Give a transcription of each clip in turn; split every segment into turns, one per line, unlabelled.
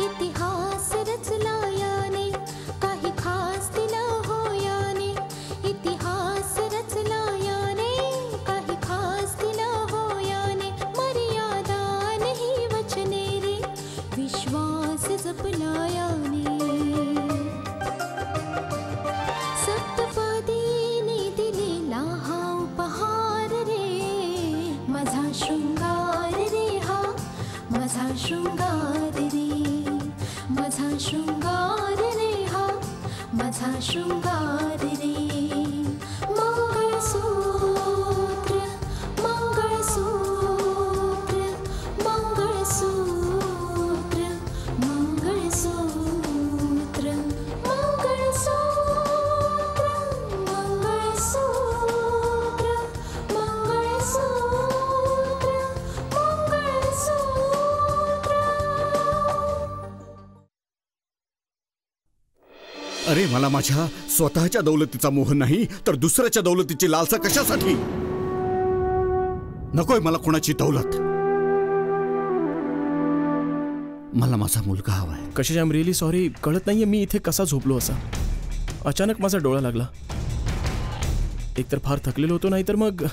इतिहास रचला याने, काही खास दिलं हो याने. इतिहास रचला याने, काही खास दिलं हो याने. मर्यादा नहीं वचने रे, विश्वास जपला याने. सप्तपदीने दिलेला हा उपहार रे, माझा शृंगार रे हा, माझा शृंगार रे. माझा शृंगार रे हा, माझा शृंगार रे. मंगळसूत्र मंगळसूत्र मंगळसूत्र मंगळसूत्र मंगळसूत्र मंगळसूत्र मंगळसूत्र मंगळसूत्र.
अरे मला माझ्या स्वतःच्या दौलतीचा मोह नाही तर दुसऱ्याच्या दौलतीची लालसा कशासाठी? नकोय मला कोणाची दौलत. मला माझा मुलगा हवाय.
कशिश, आय एम रिअली सॉरी. कळत नाहीये मी इथे कसा झोपलो असा. अचानक माझा डोळा लागला. एकतर फार थकलेलो होतो, नाहीतर मग I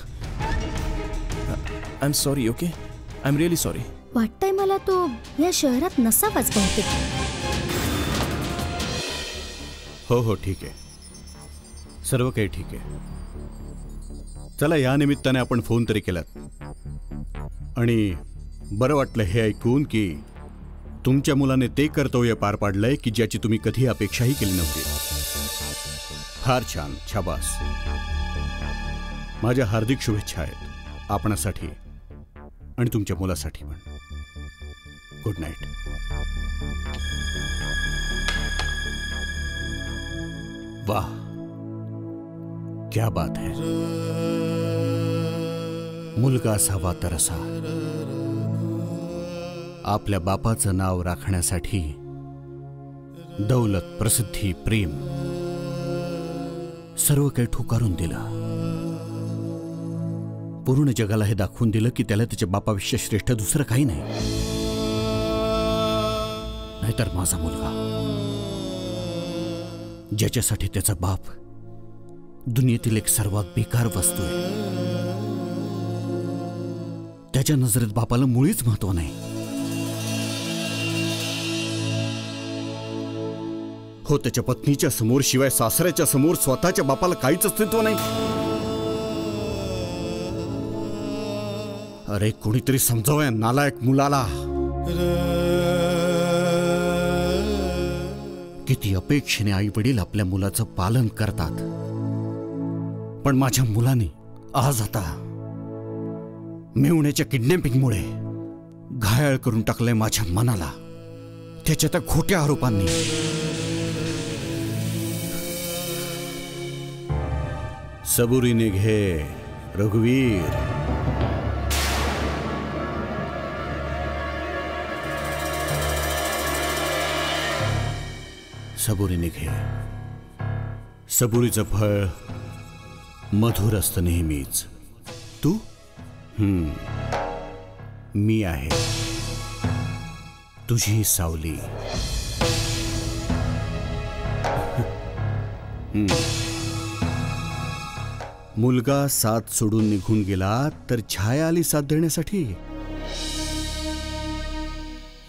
am sorry. Okay, I am really sorry.
वाटतंय मला तो या शहरात नसावाच बहुतेक.
हो हो ठीक आहे, सर्व काही ठीक आहे. चला, या निमित्ताने आपण फोन तरी केलात आणि बरं वाटलं हे ऐकून की तुमच्या मुलाने ते कर्तव्य पार पाडलंय की ज्याची तुम्ही कधी अपेक्षाही केली नव्हती. फार छान, शाबास. माझ्या हार्दिक शुभेच्छा आहेत आपणासाठी आणि तुमच्या मुलासाठी पण. Good night. वाह, क्या बात है. मुलगा असावा तर असा. आपल्या बापाचं नाव राखण्यासाठी दौलत, प्रसिद्धी, प्रेम सर्व काही ठुकारून दिलं. पूर्ण जगाला हे दाखवून दिलं की त्याला त्याच्या बापाविषयी श्रेष्ठ दुसरं काही नाही. नाहीतर माझा मुलगा, ज्याच्यासाठी त्याचा बाप दुनियेतील एक सर्वात बेकार वस्तू आहे, त्याच्या नजरेत बापाला मुळीच महत्व नाही. हो, त्याच्या पत्नीच्या समोर, शिवाय सासऱ्याच्या समोर स्वतःच्या बापाला काहीच अस्तित्व नाही. अरे कोणीतरी समजावं या नालायक मुलाला. किती अपेक्षेने आई वडील आपल्या मुलाचं पालन करतात, पण माझ्या मुलाने आज आता मेहुण्याच्या किडनॅपिंगमुळे घायाळ करून टाकलंय माझ्या मनाला, त्याच्या त्या खोट्या आरोपांनी. सबुरीने घे रघुवीर. सबुरीने घे. सबुरीचं फळ मधुर असतं नेहमीच. तू मी आहे तुझी सावली. मुलगा साथ सोडून निघून गेला तर छाया आली साथ देण्यासाठी.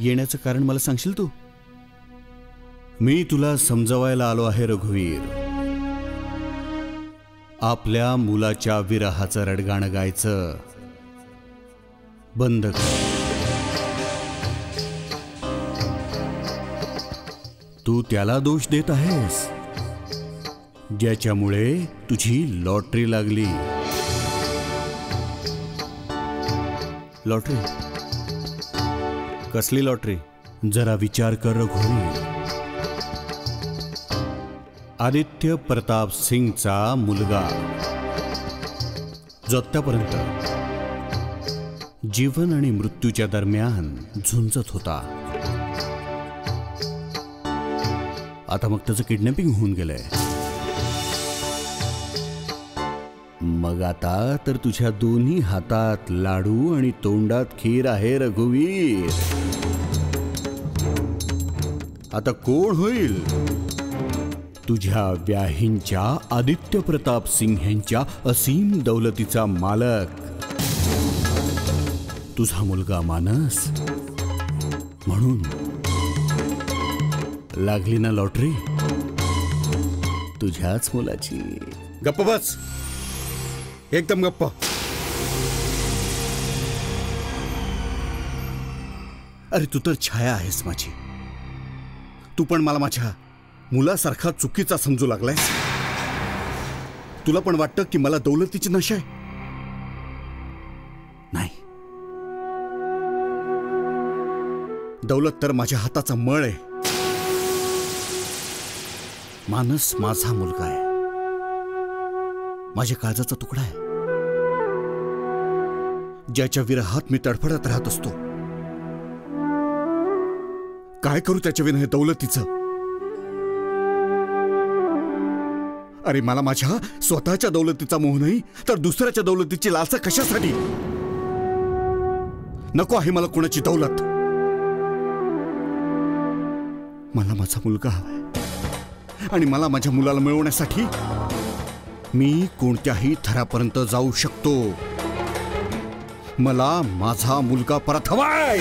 येण्याचं कारण मला सांगशील तू? मी तुला समजवायला आलो आहे रघुवीर. आपल्या मुलाच्या विरहाचं रडगाणं गायचं बंद कर. तू त्याला दोष देत आहेस ज्याच्यामुळे तुझी लॉटरी लागली. लॉटरी? कसली लॉटरी? जरा विचार कर रघुवीर. आदित्य प्रताप सिंगचा मुलगा जो आत्तापर्यंत जीवन आणि मृत्यूच्या दरम्यान झुंजत होता, आता मग त्याचं किडनॅपिंग होऊन गेलंय. मग आता तर तुझ्या दोन्ही हातात लाडू आणि तोंडात खीर आहे रघुवीर. आता कोण होईल तुझ्या व्याहींच्या आदित्य प्रताप सिंग यांच्या असीम दौलतीचा मालक? तुझा मुलगा मानस. म्हणून लागली ना लॉटरी तुझ्याच मुलाची. गप्प बस, एकदम गप्प. अरे तू तर छाया आहेस माझी. तू पण मला माझ्या मुलासारखा चुकीचा समजू लागलायस. तुला पण वाटतं की मला दौलतीची नशा आहे? नाही, दौलत तर माझ्या हाताचा मळ आहे. मानस माझा मुलगा आहे, माझ्या काळजाचा तुकडा आहे, ज्याच्या विरहात मी तडफडत राहत असतो. काय करू त्याच्या विना हे दौलतीचं? अरे मला माझ्या स्वतःच्या दौलतीचा मोह नाही तर दुसऱ्याच्या दौलतीची लालसा कशासाठी? नको आहे मला कोणाची दौलत. मला माझा मुलगा हवाय आणि मला माझ्या मुलाला मिळवण्यासाठी मी कोणत्याही थरापर्यंत जाऊ शकतो. मला माझा मुलगा परत हवाय.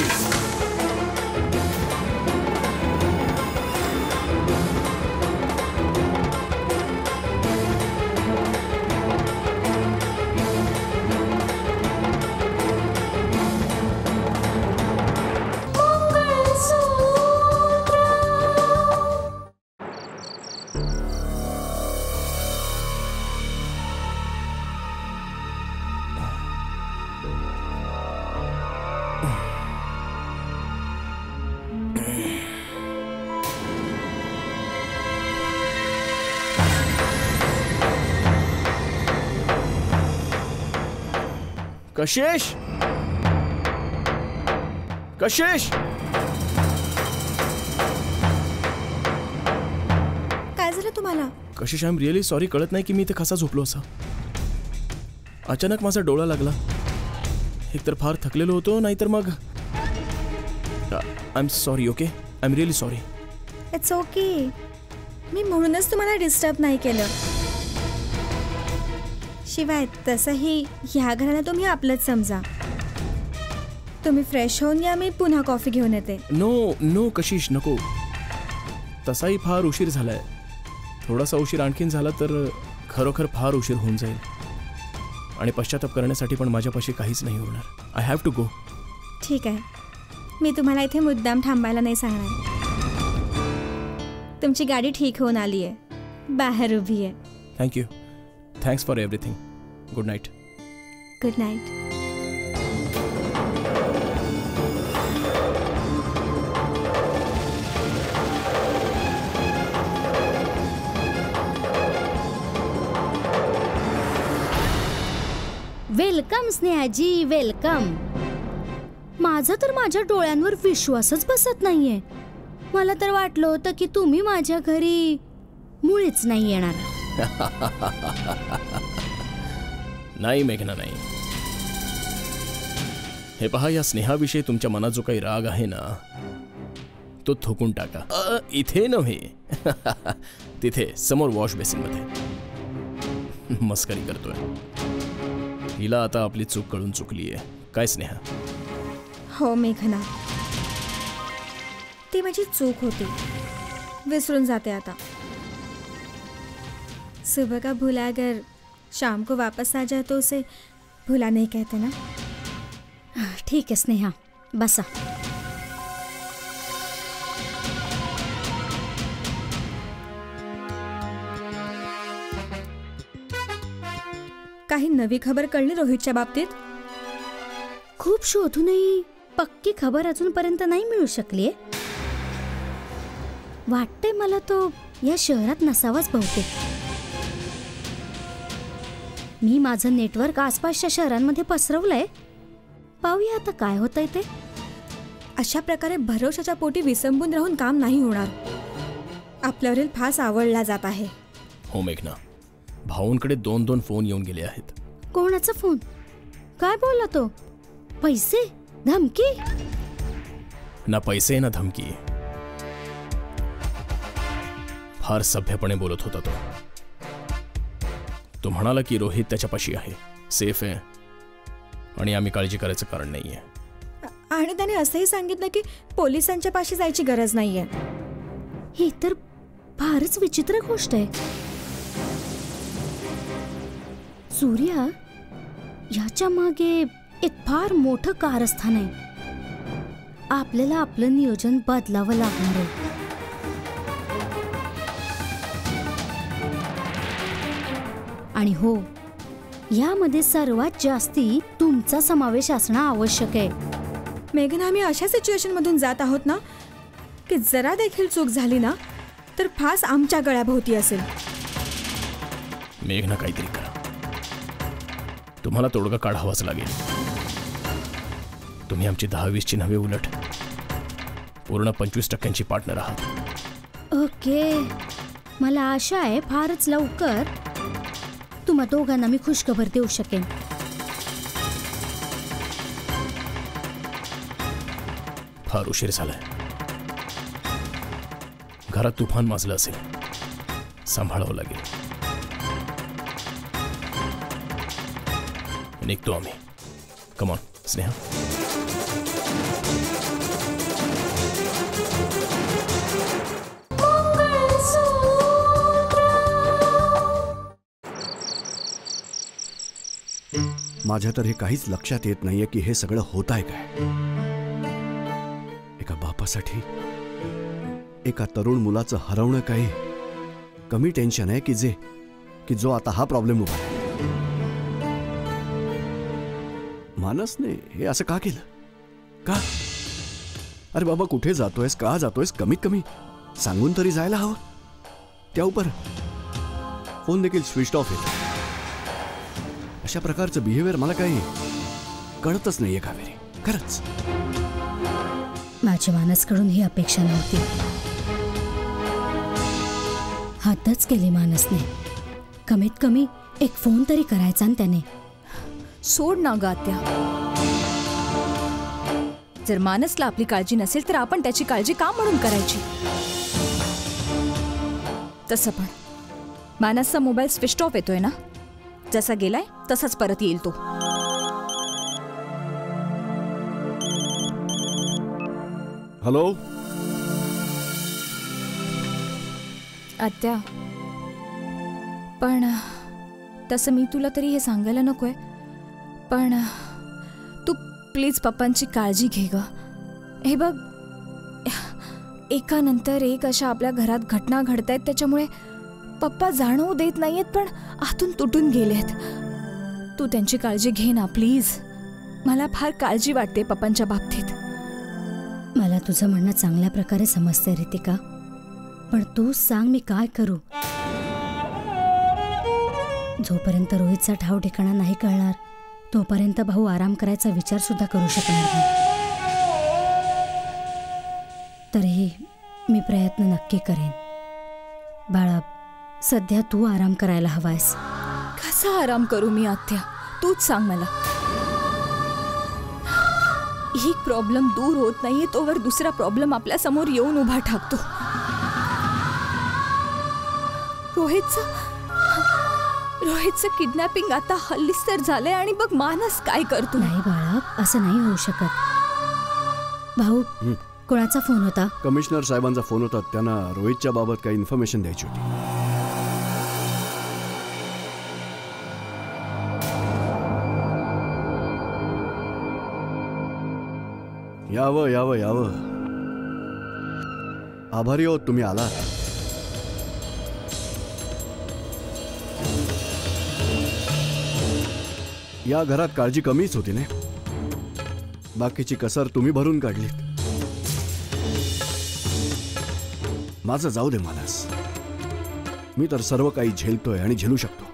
कशिश, कशिश,
काय झालं तुम्हाला?
कशिश, आय एम रिअली सॉरी. कळत नाही की मी इथे कसा झोपलो असा. अचानक माझा डोळा लागला. एकतर फार थकलेलो होतो, नाहीतर मग I am sorry. Okay, I am really sorry.
It's okay. मी म्हणूनच तुम्हाला डिस्टर्ब नाही केलं. शिवाय तसंही ह्या घराला तुम्ही आपलंच समजा. तुम्ही फ्रेश होऊन या, मी पुन्हा कॉफी घेऊन येते.
नो नो कशिश, नको. तसाही फार उशीर झालाय. थोडासा उशीर आणखीन झाला तर खरोखर फार उशीर होऊन जाईल आणि पश्चाताप करण्यासाठी पण माझ्यापाशी काहीच नाही उरणार. I have to go.
ठीक आहे, मी तुम्हाला इथे मुद्दाम थांबायला नाही सांगणार. तुमची गाडी ठीक होऊन आली आहे, बाहेर उभी आहे.
Thank you. Thanks for everything. Good night.
Good night.
Welcome Snehaji, welcome. माझा तर माझ्या डोळ्यांवर विश्वासच बसत नाहीये. मला तर वाटलं होतं की तुम्ही माझ्या घरी मुळीच नाही येणार.
नाही मेघना, नाही. हे पहा, या स्नेहाविषयी तुमच्या मनात जो काही राग आहे ना, तो थोकून टाका. इथे नव्हे, तिथे समोर वॉश बेसिनमध्ये. मस्करी करतोय. हिला आता आपली चूक कळून चुकली आहे. काय स्नेहा?
हो मेघना, ती माझी चूक होती. विसरून जाते आता. सुबह का भूला अगर शाम को वापस आ जाए तो उसे भूला नहीं कहते ना.
ठीक आहे स्नेहा, बसा.
काही नवी खबर कळली रोहितच्या बाबतीत?
खूप शोधूनही पक्की खबर अजूनपर्यंत नाही मिळू शकलीये. वाटतंय मला तो या शहरात नसावाच बहुतेक. मी माझं नेटवर्क आसपासच्या शहरांमध्ये पसरवलंय. पाहूया आता काय होतंय ते.
अशा प्रकारे भरोशाच्या पोटी विसंबून राहून काम नाही होणार. आपल्यावरील फास आवडला जात आहे.
हो मेघना, भाऊंकडे 2-2 फोन येऊन गेले आहेत.
कोणाचा फोन? काय बोलला तो? पैसे? धमकी?
ना पैसे ना धमकी. फार सभ्यपणे बोलत होता तो. तो म्हणाला की रोहित त्याच्यापाशी आहे, सेफ आहे आणि आम्ही काळजी करायचं कारण नाहीये.
आणि त्याने असंही सांगितलं की पोलिसांच्या पाशी जायची गरज नाहीये.
ही तर फारच विचित्र गोष्ट आहे. सूर्या, याच्या मागे एक फार मोठं कारस्थान आहे. आपल्याला आपलं नियोजन बदलावं लागणार आहे. आणि हो, यामध्ये सर्वात जास्ती तुमचा समावेश असणं आवश्यक आहे.
मेघना, आम्ही अशा सिच्युएशन मधून जात आहोत ना की जरा देखील चूक झाली ना तर फास आमच्या गळ्याभोवती असेल.
मेघना, काहीतरी करा. तुम्हाला तोडगा काढावाच लागेल. तुम्ही आमची 10-20ची नव्हे, उलट पूर्ण 25% पार्टनर आहात.
ओके, मला आशा आहे फारच लवकर तुम्हा दोघांना मी खुशखबर देऊ शकेन.
फार उशीर झालाय. घरात तुफान माजलं असेल, सांभाळावं लागेल. निघतो आम्ही. कमॉन स्नेहा.
माझ्या तर हे काहीच लक्षात येत नाहीये की हे सगळं होत आहे काय. एका बापासाठी एका तरुण मुलाचं हरवणं काही कमी टेन्शन आहे की जो आता हा प्रॉब्लेम उभा आहे. मानसने हे असं का केलं? का? अरे बाबा, कुठे जातोयस, का जातोयस, कमीत कमी सांगून तरी जायला हवं. त्या उपर फोन देखील स्विच ऑफ येतो. अशा प्रकारचं बिहेवियर मला काही कळतच नाहीये कावेरी, खरंच.
माझ्या मानसकडून ही अपेक्षा नव्हती. हद्दच केली मानसने. कमीत कमी एक फोन तरी करायचा ना त्याने.
सोड ना ग आत्या. जर मानसला आपली काळजी नसेल तर आपण त्याची काळजी का म्हणून करायची? तसं पण मानसचा मोबाईल स्विच ऑफ येतोय ना. जसा गेलाय तसाच परत येईल तो.
हॅलो
आत्या, पण तसं मी तुला तरी हे सांगायला नकोय, पण तू प्लीज पप्पांची काळजी घे ग. हे बघ, एकानंतर एक अशा आपल्या घरात घटना घडतायत, त्याच्यामुळे पप्पा जाणवू देत नाहीयेत पण आतून तुटून गेलेत. तू त्यांची काळजी घे ना प्लीज. मला फार काळजी वाटते पप्पांच्या बाबतीत.
मला तुझं म्हणणं चांगल्या प्रकारे समजते रितिका, पण तू सांग मी काय करू? जोपर्यंत रोहितचा ठाव ठिकाणा नाही कळणार तोपर्यंत भाऊ आराम करायचा विचार सुद्धा करू शकणार नाही. तरीही मी प्रयत्न नक्की करेन. बाळा, सध्या तू आराम करायला हवायस.
कसा आराम करू मी आत्या? तूच सांग मला. ही प्रॉब्लेम दूर होत नाहीये तोवर दुसरा प्रॉब्लेम आपल्या समोर येऊन उभा ठाकतो. रोहितचं किडनॅपिंग आता हल्लीच तर झालंय आणि बघ मानस काय करतो.
नाही बाळा, असं नाही होऊ शकत. भाऊ, कोणाचा फोन होता?
कमिशनर साहेबांचा फोन होता. त्यांना रोहितच्या बाबत काही इन्फॉर्मेशन द्यायची होती. यावं यावं यावं. आभारी आहोत तुम्ही आलात. या घरात काळजी कमीच होती ना. बाकीची कसर तुम्ही भरून काढलीत. माझं जाऊ दे मानस. मी तर सर्व काही झेलतोय आणि झेलू शकतो,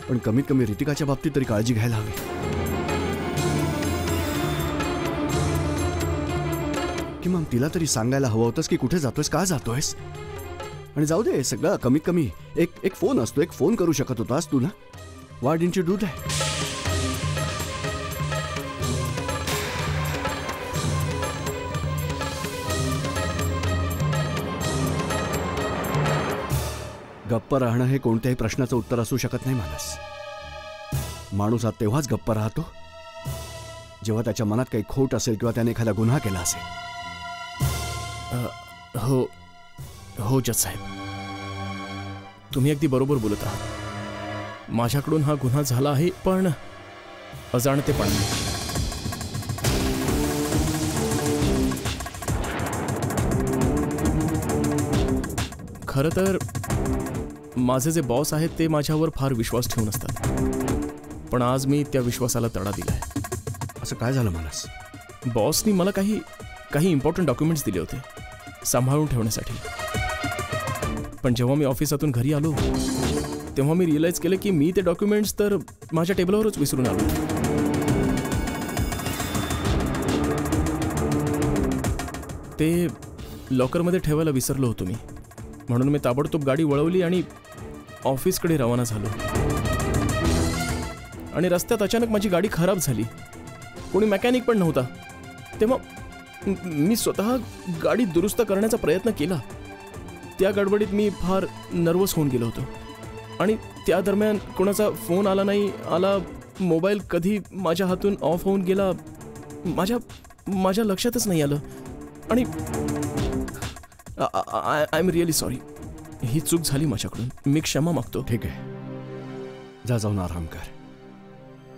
पण कमीत कमी रितिकाच्या बाबतीत तरी काळजी घ्यायला हवी. की मग तिला तरी सांगायला हवं होतंस की कुठे जातोयस, का जातोयस. आणि जाऊ दे सगळं, कमीत कमी एक फोन असतो, एक फोन करू शकत होतास तू ना. व्हाय डिडंट यू डू दॅट?
गप्प राहणं हे कोणत्याही प्रश्नाचं उत्तर असू शकत नाही मानस. माणूस हा तेव्हाच गप्प राहतो जेव्हा त्याच्या मनात काही खोट असेल किंवा त्याने एखादा गुन्हा केला असेल.
हो हो जज साहेब, तुम्ही अगदी बरोबर बोलत आहात. माझ्याकडून हा गुन्हा झाला आहे, पण अजाणतेपणाने. खरं तर माझे जे बॉस आहेत ते माझ्यावर फार विश्वास ठेवून असतात, पण आज मी त्या विश्वासाला तडा दिलाय.
असं काय झालं मानस?
बॉसनी मला काही इम्पॉर्टंट डॉक्युमेंट्स दिले होते सांभाळून ठेवण्यासाठी. पण जेव्हा मी ऑफिसातून घरी आलो तेव्हा मी रिअलाइज केलं की मी ते डॉक्युमेंट्स तर माझ्या टेबलवरच विसरून आलो. ते लॉकरमध्ये ठेवायला विसरलो होतो मी, म्हणून मी ताबडतोब गाडी वळवली आणि ऑफिसकडे रवाना झालो. आणि रस्त्यात अचानक माझी गाडी खराब झाली. कोणी मेकॅनिक पण नव्हता. तेव्हा मी स्वतः गाडी दुरुस्त करण्याचा प्रयत्न केला. त्या गडबडीत मी फार नर्वस होऊन गेलो होतो आणि त्या दरम्यान कोणाचा फोन आला नाही. मोबाईल कधी माझ्या हातून ऑफ होऊन गेला माझ्या लक्षातच नाही आलं. आणि आय एम रिअली सॉरी. ही चूक झाली माझ्याकडून, मी क्षमा मागतो.
ठीक आहे, जा जाऊन आराम कर.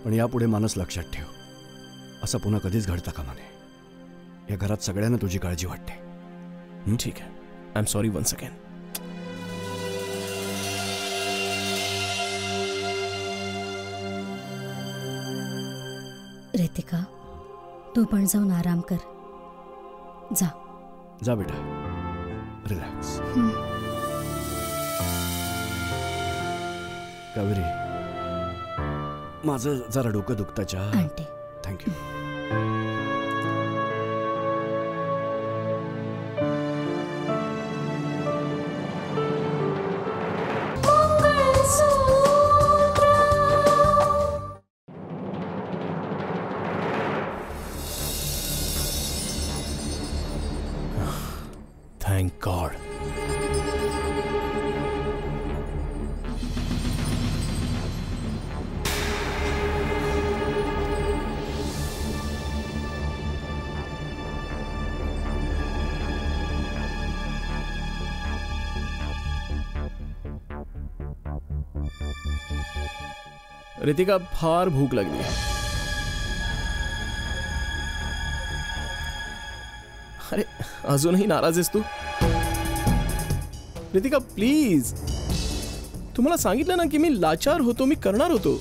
पण यापुढे मानस लक्षात ठेव, असं पुन्हा कधीच घडता कामा नये. या घरात सगळ्यांना तुझी काळजी वाटते.
ठीक आहे, I am sorry once again.
Ritika, तू पण जाऊन आराम कर. जा
जा बेटा, रिलॅक्स. कावेरी, माझं जरा डोकं दुखतं. चहा
आणते.
थँक्यू.
Thank God. रितिका, फार भूक लागली. अरे, अजूनही नाराज आहेस तू? रितिका प्लीज, तुम्हाला सांगितलं ना की मी लाचार होतो, मी करणार होतो.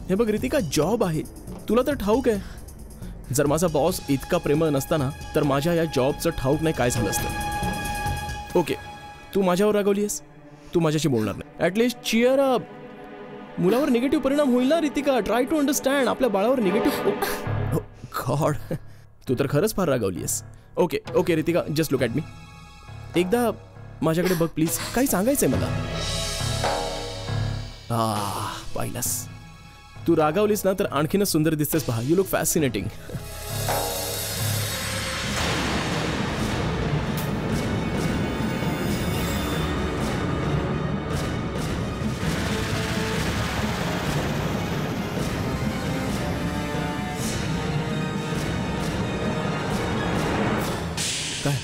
हे बघ रितिका, जॉब आहे, तुला तर ठाऊक आहे. जर माझा बॉस इतका प्रेमळ नसता ना तर माझ्या या जॉबचं ठाऊक नाही काय झालं असतं. ओके, तू माझ्यावर रागवलीस, तू माझ्याशी बोलणार नाही. At least cheer up. मुलावर निगेटिव्ह परिणाम होईल ना रितिका. Try to understand. आपल्या बाळावर निगेटिव्ह. गॉड, तू तर खरंच फार रागवलीस. Okay okay Ritika, just look at me. एकदा माझ्याकडे बघ प्लीज, काही सांगायचंय मला. पाहिलास, तू रागावलीस ना तर आणखीनच सुंदर दिसतेस. पहा, यू लुक फॅसिनेटिंग. काय?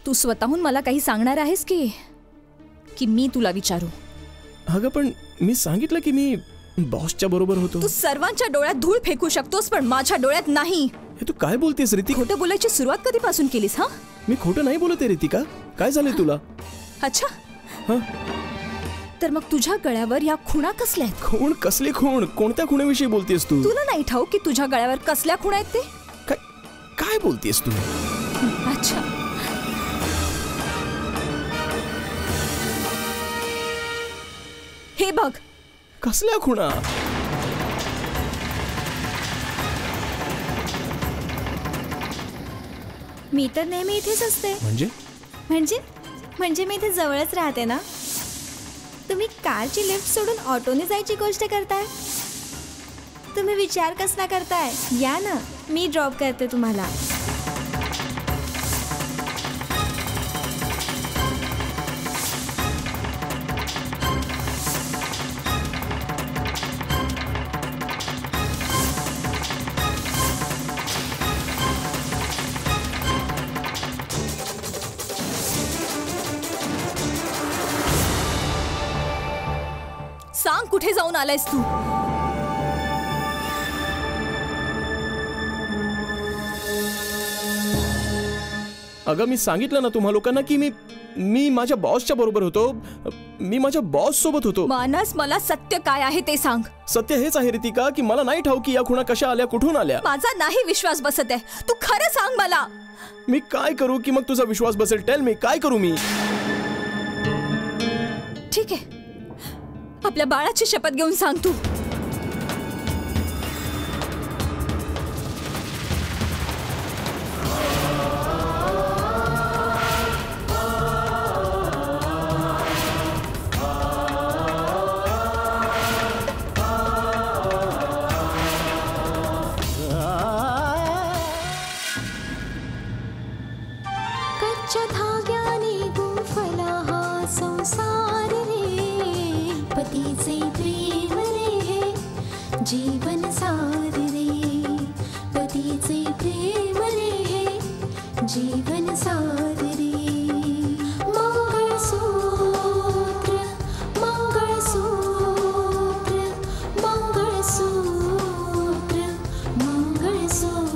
तू स्वतःहून मला काही सांगणार आहेस की मी तुला विचारू?
अगं पण मी सांगितलं की मी बॉसच्या बरोबर होतो.
तू सर्वांच्या डोळ्यात धूळ फेकू शकतोस पण माझ्या डोळ्यात नाही.
हे तू काय बोलतेस रितिका?
खोटं बोलायची सुरुवात कधीपासून केलीस? हा,
मी खोटं नाही बोलत आहे रितिका. काय झालंय तुला?
अच्छा,
हं?
तर मग तुझ्या गळ्यावर या खुणा कसल्या आहेत?
खूण? कसली खूण? कोणत्या खुणेविषयी बोलतेस तू?
तुला नाही ठाऊक की तुझ्या गळ्यावर कसल्या खुणा आहेत ते?
काय बोलतेस तू?
अच्छा, हे बघ.
कसल्या खुणा?
मी तर नेहमी इथेच असते. म्हणजे मी इथे जवळच राहते ना. तुम्ही कारची लिफ्ट सोडून ऑटोने जायची गोष्ट करताय. तुम्ही विचार कसला करताय? या ना, मी ड्रॉप करते तुम्हाला.
कुठे जाऊन आलायस तू?
अगं मी सांगितलं ना तुम्हा लोकांना की मी माझ्या बॉसच्या बरोबर होतो. मी माझ्या बॉस सोबत होतो.
मानस, मला सत्य काय आहे ते सांग.
सत्य हेच आहे रितिका की मला नाही ठाऊक की या खुणा कशा आल्या, कुठून आल्या.
माझा नाही विश्वास बसत आहे. तू खरं सांग मला.
मी काय करू की मग तुझा विश्वास बसेल? टेल मी, काय करू मी?
ठीक आहे, आपल्या बाळाची शपथ घेऊन सांग तू.
कच्च्या धाग्याने गुंफला हा संसार रे, पतीचे प्रेम रे हे जीवन सार रे, पतीचे प्रेम रे हे जीवन सार रे. मंगळसूत्र मंगळसूत्र मंगळसूत्र मंगळसूत्र.